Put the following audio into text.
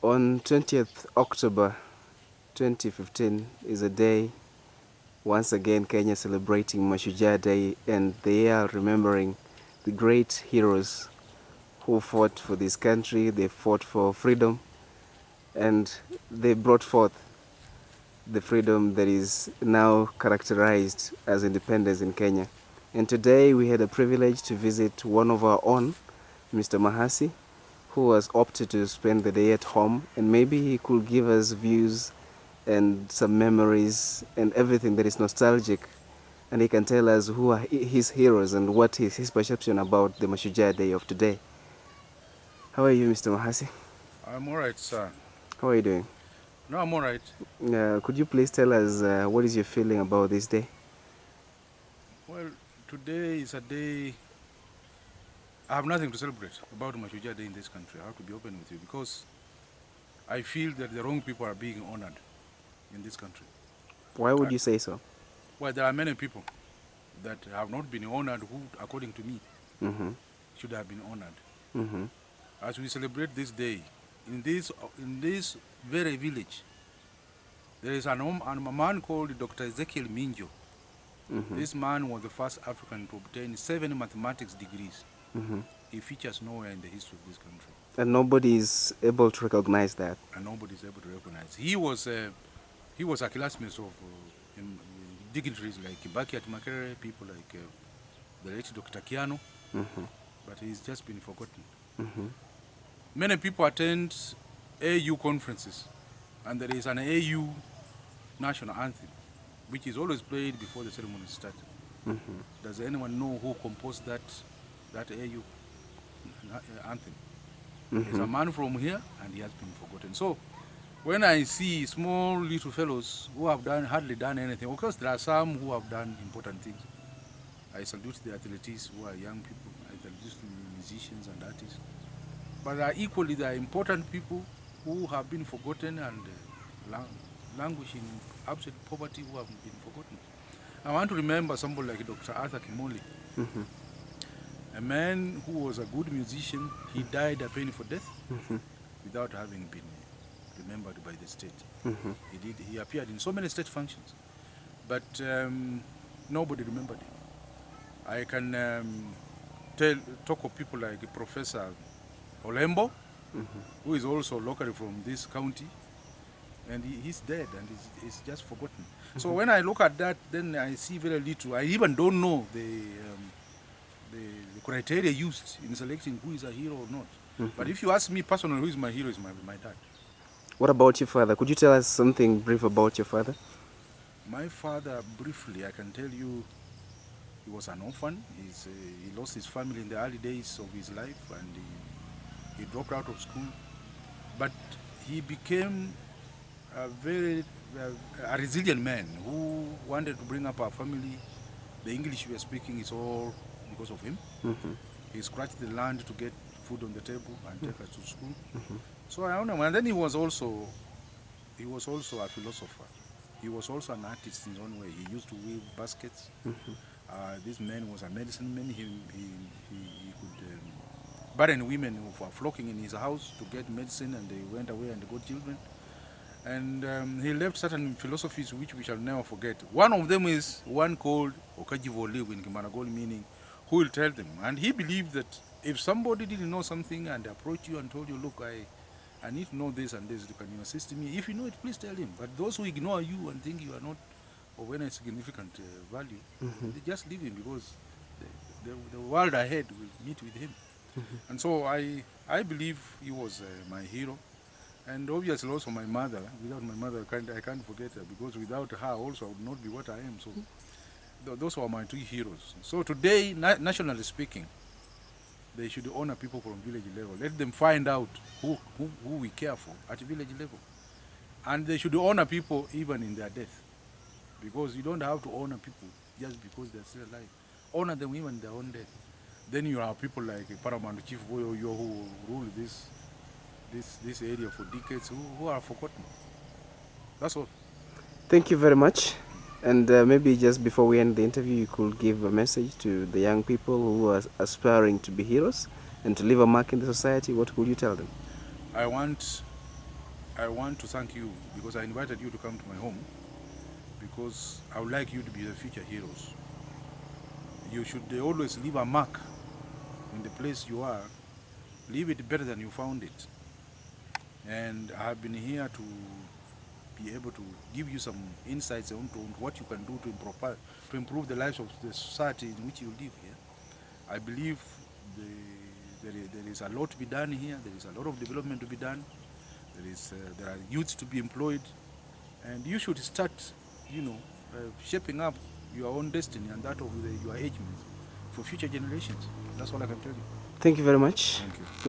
On 20th October 2015 is a day, once again Kenya celebrating Mashujaa Day, and they are remembering the great heroes who fought for this country. They fought for freedom, and they brought forth the freedom that is now characterized as independence in Kenya. And today we had a privilege to visit one of our own, Mr. Mahasi, who has opted to spend the day at home, and maybe he could give us views and some memories and everything that is nostalgic, and he can tell us who are his heroes and what is his perception about the Mashujaa Day of today. How are you, Mr. Mahasi? I'm all right, sir. How are you doing? No, I'm all right. Could you please tell us what is your feeling about this day? Well, today is a day I have nothing to celebrate about Mashujaa Day in this country. I have to be open with you because I feel that the wrong people are being honored in this country. Why would you say so? Well, there are many people that have not been honored who, according to me, should have been honored. As we celebrate this day, in this very village, there is a man called Dr. Ezekiel Minjo. This man was the first African to obtain 7 mathematics degrees. He features nowhere in the history of this country. And nobody is able to recognize that. And nobody is able to recognize. He was a classmate of dignitaries like Kibaki at Makerere, people like the late Dr. Kiano, but he's just been forgotten. Many people attend AU conferences, and there is an AU national anthem, which is always played before the ceremony starts. Does anyone know who composed that AU anthem? He's a man from here, and he has been forgotten. So when I see small little fellows who have hardly done anything, of course there are some who have done important things. I salute the athletes who are young people. I salute the musicians and artists. But equally there are important people who have been forgotten and languishing in absolute poverty who have been forgotten. I want to remember somebody like Dr. Arthur Kimoli, a man who was a good musician. He died a painful death without having been remembered by the state. He appeared in so many state functions, but nobody remembered him. I can talk of people like Professor Olembo, who is also locally from this county, and he's dead and he's just forgotten. So when I look at that, then I see very little. I even don't know the criteria used in selecting who is a hero or not. But if you ask me personally, who is my hero is my dad. What about your father? Could you tell us something brief about your father? My father, briefly, I can tell you, he was an orphan. He lost his family in the early days of his life, and he dropped out of school. But he became a very resilient man who wanted to bring up our family. The English we are speaking is all because of him. He scratched the land to get food on the table and take us to school. So I honor him. And then he was also a philosopher. He was also an artist in his own way. He used to weave baskets. This man was a medicine man. He could barren women who were flocking in his house to get medicine, and they went away and got children. And he left certain philosophies which we shall never forget. One of them is one called Okajivoliw in Kimaragol, meaning who will tell them. And he believed that if somebody didn't know something and approached you and told you, look, I need to know this and this, can you assist me? If you know it, please tell him. But those who ignore you and think you are not of any significant value, they just leave him, because the world ahead will meet with him. And so I believe he was my hero. And obviously also my mother. Without my mother, I can't forget her, because without her also I would not be what I am. So those are my 2 heroes. So today, nationally speaking, they should honor people from village level. Let them find out who we care for at village level. And they should honor people even in their death. Because you don't have to honor people just because they're still alive. Honor them even in their own death. Then you have people like Paramount Chief Boyo who rule this area for decades who are forgotten. That's all. Thank you very much. And maybe just before we end the interview, you could give a message to the young people who are aspiring to be heroes and to leave a mark in the society. What could you tell them? I want I want to thank you because I invited you to come to my home because I would like you to be the future heroes. You should always leave a mark in the place you are. Leave it better than you found it. And I have been here to be able to give you some insights on what you can do to improve the lives of the society in which you live here. I believe there is a lot to be done here. There is a lot of development to be done. There are youths to be employed, and you should start, shaping up your own destiny and that of your age mates for future generations. That's all I can tell you. Thank you very much. Thank you.